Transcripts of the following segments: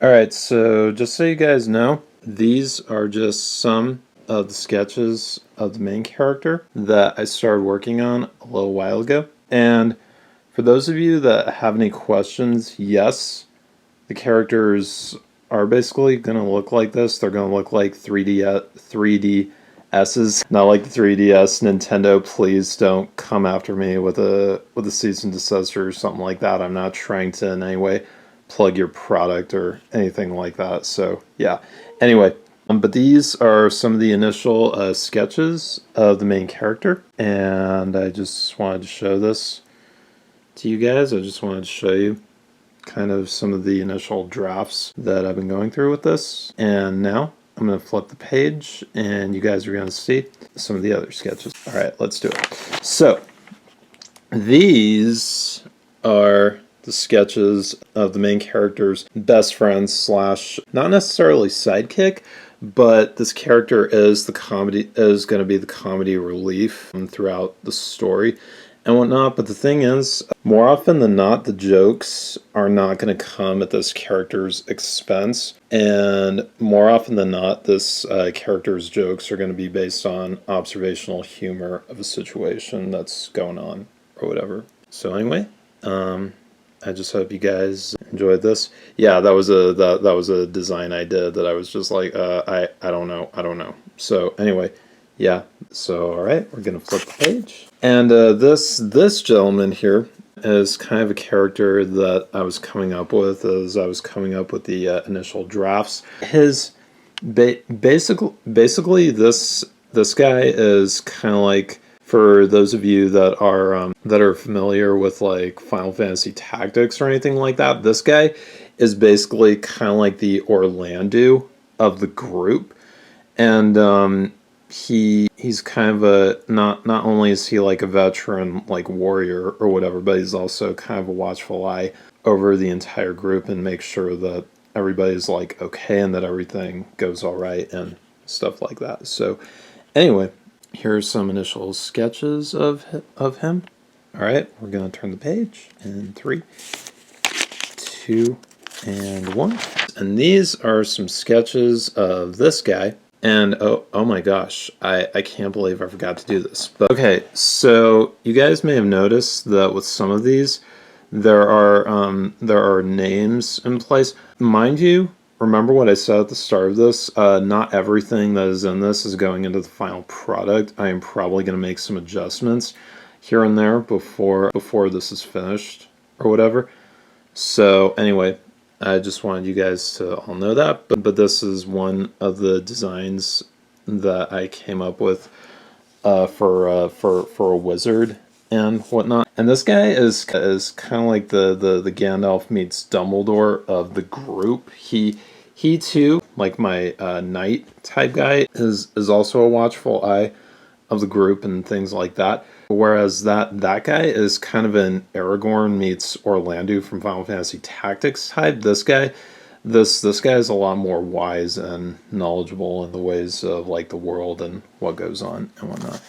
Alright, so just so you guys know, these are just some of the sketches of the main character that I started working on a little while ago. And for those of you that have any questions, yes, the characters are basically going to look like this. They're going to look like 3DSs, not like the 3DS. Nintendo, please don't come after me with a cease and desist or something like that. I'm not trying to in any way plug your product or anything like that. So yeah. Anyway, but these are some of the initial sketches of the main character, and I just wanted to show this to you guys. I just wanted to show you kind of some of the initial drafts that I've been going through with this. And now I'm going to flip the page and you guys are going to see some of the other sketches. All right, let's do it. So these are the sketches of the main character's best friend slash not necessarily sidekick, but this character is going to be the comedy relief throughout the story and whatnot. But the thing is, more often than not, the jokes are not going to come at this character's expense, and more often than not, this character's jokes are going to be based on observational humor of a situation that's going on or whatever. So anyway, I just hope you guys enjoyed this. Yeah, that was a design I did that I was just like, I don't know. So anyway, yeah. So all right, we're gonna flip the page, and this gentleman here is kind of a character that I was coming up with as I was coming up with the initial drafts. His basically this guy is kind of like, for those of you that are familiar with like Final Fantasy Tactics or anything like that, this guy is basically kind of like the Orlando of the group, and he's kind of a not only is he like a veteran like warrior or whatever, but he's also kind of a watchful eye over the entire group and make sure that everybody's like okay and that everything goes all right and stuff like that. So anyway, here's some initial sketches of him. All right, we're going to turn the page in 3, 2, and 1. And these are some sketches of this guy. And oh my gosh, I can't believe I forgot to do this. But okay, so you guys may have noticed that with some of these, there are names in place. Mind you, remember what I said at the start of this, not everything that is in this is going into the final product. I am probably going to make some adjustments here and there before this is finished or whatever. So anyway, I just wanted you guys to all know that. But this is one of the designs that I came up with for a wizard and whatnot. And this guy is kind of like the Gandalf meets Dumbledore of the group. He too, like my knight type guy, is also a watchful eye of the group and things like that. Whereas that guy is kind of an Aragorn meets Orlando from Final Fantasy Tactics type. This guy is a lot more wise and knowledgeable in the ways of like the world and what goes on and whatnot.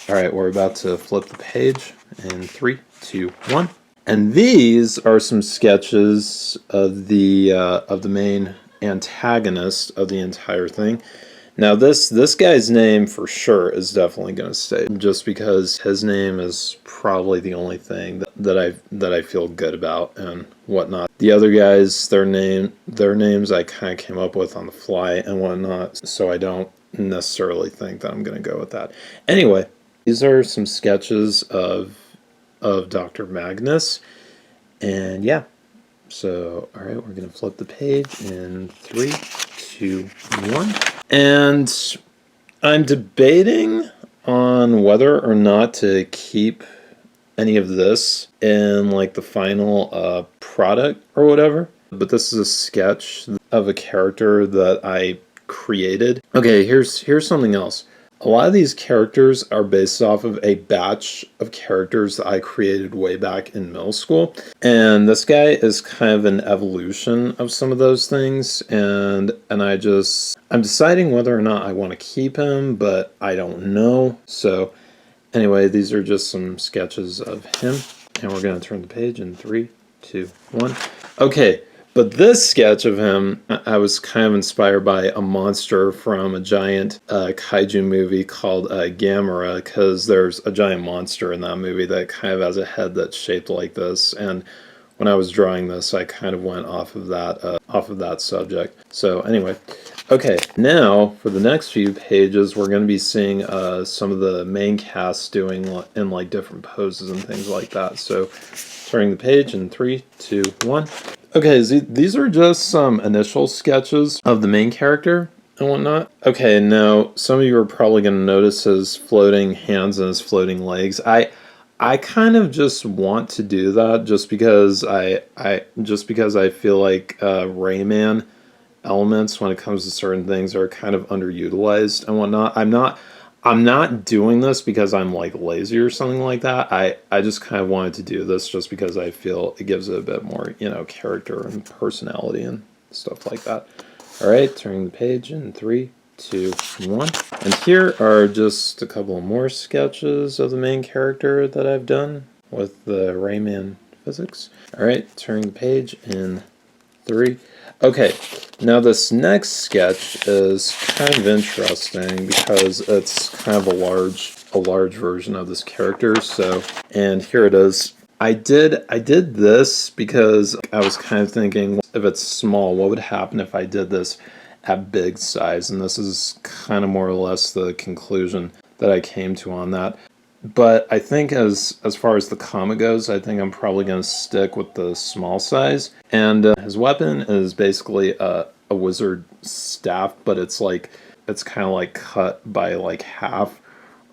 All right, we're about to flip the page in 3, 2, 1. And these are some sketches of the main antagonist of the entire thing. Now this guy's name for sure is definitely going to stay, just because his name is probably the only thing that I feel good about and whatnot. The other guys, their names I kind of came up with on the fly and whatnot, so I don't necessarily think that I'm going to go with that. Anyway, these are some sketches of Dr. Magnus, and yeah. So all right, we're going to flip the page in 3, 2, 1. And I'm debating on whether or not to keep any of this in like the final product or whatever. But this is a sketch of a character that I created. Okay, here's something else. A lot of these characters are based off of a batch of characters that I created way back in middle school. And this guy is kind of an evolution of some of those things. And I'm deciding whether or not I want to keep him, but I don't know. So anyway, these are just some sketches of him. And we're going to turn the page in 3, 2, 1. Okay, But this sketch of him, I was kind of inspired by a monster from a giant kaiju movie called Gamera, because there's a giant monster in that movie that kind of has a head that's shaped like this. And when I was drawing this, I kind of went off of that subject. So anyway, okay, now for the next few pages, we're going to be seeing some of the main cast doing in like different poses and things like that. So turning the page in 3, 2, 1. Okay, these are just some initial sketches of the main character and whatnot. Okay, now some of you are probably going to notice his floating hands and his floating legs. I kind of just want to do that just because I feel like Rayman elements when it comes to certain things are kind of underutilized and whatnot. I'm not doing this because I'm like lazy or something like that. I just kind of wanted to do this just because I feel it gives it a bit more, character and personality and stuff like that. All right, turning the page in 3, 2, 1. And here are just a couple more sketches of the main character that I've done with the Rayman physics. All right, turning the page in 3. Okay, now this next sketch is kind of interesting because it's kind of a large version of this character. So, and here it is. I did this because I was kind of thinking, if it's small, what would happen if I did this at big size? And this is kind of more or less the conclusion that I came to on that. But I think as far as the comic goes, I think I'm probably going to stick with the small size. And his weapon is basically a wizard staff, but it's kind of like cut by like half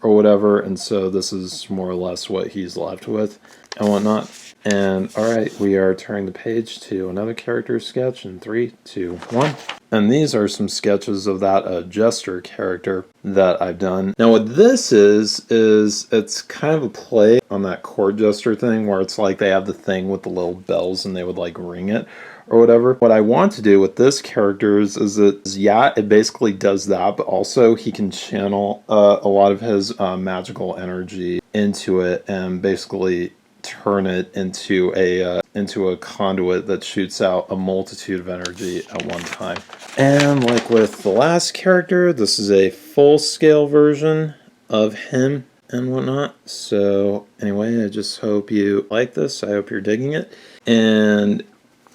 or whatever. And so this is more or less what he's left with and whatnot. And all right, we are turning the page to another character sketch in 3, 2, 1. And these are some sketches of that Jester character that I've done. Now what this is it's kind of a play on that Court Jester thing where it's like they have the thing with the little bells and they would like ring it or whatever. What I want to do with this character is it basically does that, but also he can channel a lot of his magical energy into it and basically turn it into a conduit that shoots out a multitude of energy at one time. And like with the last character, this is a full-scale version of him and whatnot. So anyway, I just hope you like this. I hope you're digging it. And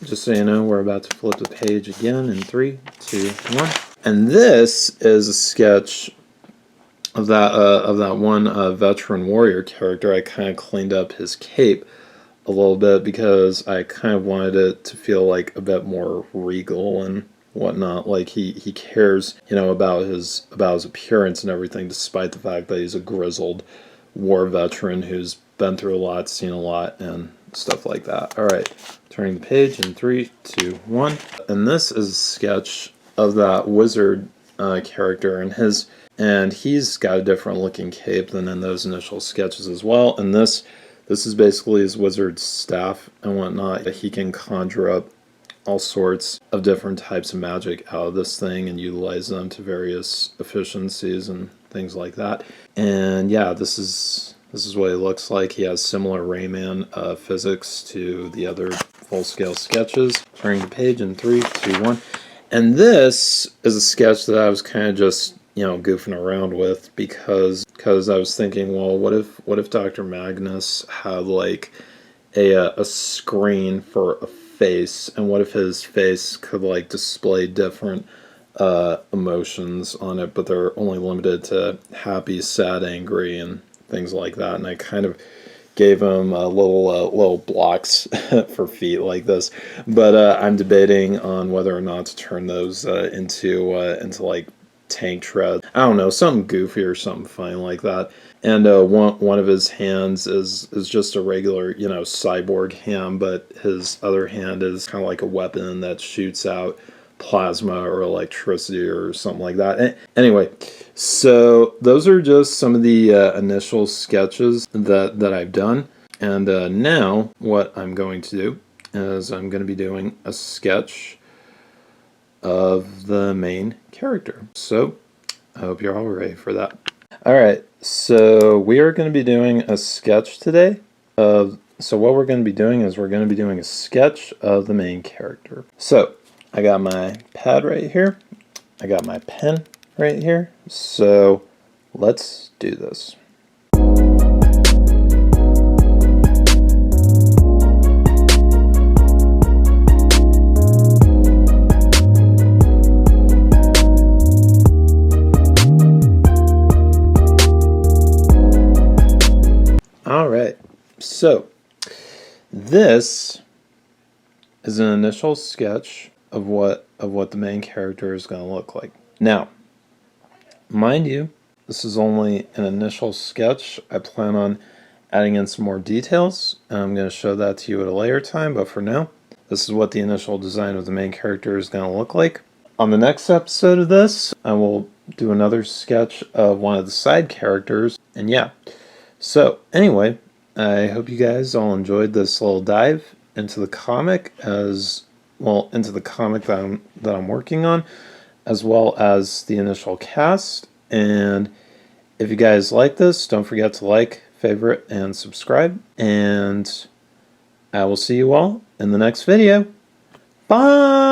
just so you know, we're about to flip the page again in 3, 2, 1. And this is a sketch of that one veteran warrior character. I kind of cleaned up his cape a little bit because I kind of wanted it to feel like a bit more regal and whatnot. Like he cares, about his appearance and everything, despite the fact that he's a grizzled war veteran who's been through a lot, seen a lot, and stuff like that. All right, turning the page in 3, 2, 1. And this is a sketch of that wizard character and he's got a different looking cape than in those initial sketches as well. And this is basically his wizard staff and whatnot. He can conjure up all sorts of different types of magic out of this thing and utilize them to various efficiencies and things like that. And yeah, this is what it looks like. He has similar Rayman physics to the other full-scale sketches. Turning the page in 3, 2, 1. And this is a sketch that I was kind of just goofing around with because I was thinking, well, what if Dr. Magnus had like a screen for a face, and what if his face could like display different emotions on it, but they're only limited to happy, sad, angry, and things like that. And I kind of gave him little blocks for feet like this, but I'm debating on whether or not to turn those into like tank tread. I don't know, something goofy or something funny like that. And one of his hands is just a regular, cyborg hand, but his other hand is kind of like a weapon that shoots out plasma or electricity or something like that. Anyway, so those are just some of the initial sketches that I've done. And now what I'm going to do is I'm going to be doing a sketch of the main character. So I hope you're all ready for that. All right, so we are going to be doing a sketch today of So what we're going to be doing is we're going to be doing a sketch of the main character. So I got my pad right here. I got my pen right here. So let's do this. All right. So this is an initial sketch of what the main character is going to look like. Now, mind you, this is only an initial sketch. I plan on adding in some more details, and I'm going to show that to you at a later time, but for now, this is what the initial design of the main character is going to look like. On the next episode of this, I will do another sketch of one of the side characters, and yeah. So, anyway, I hope you guys all enjoyed this little dive into the comic into the comic that I'm working on, as well as the initial cast. And if you guys like this, don't forget to like, favorite, and subscribe. And I will see you all in the next video. Bye!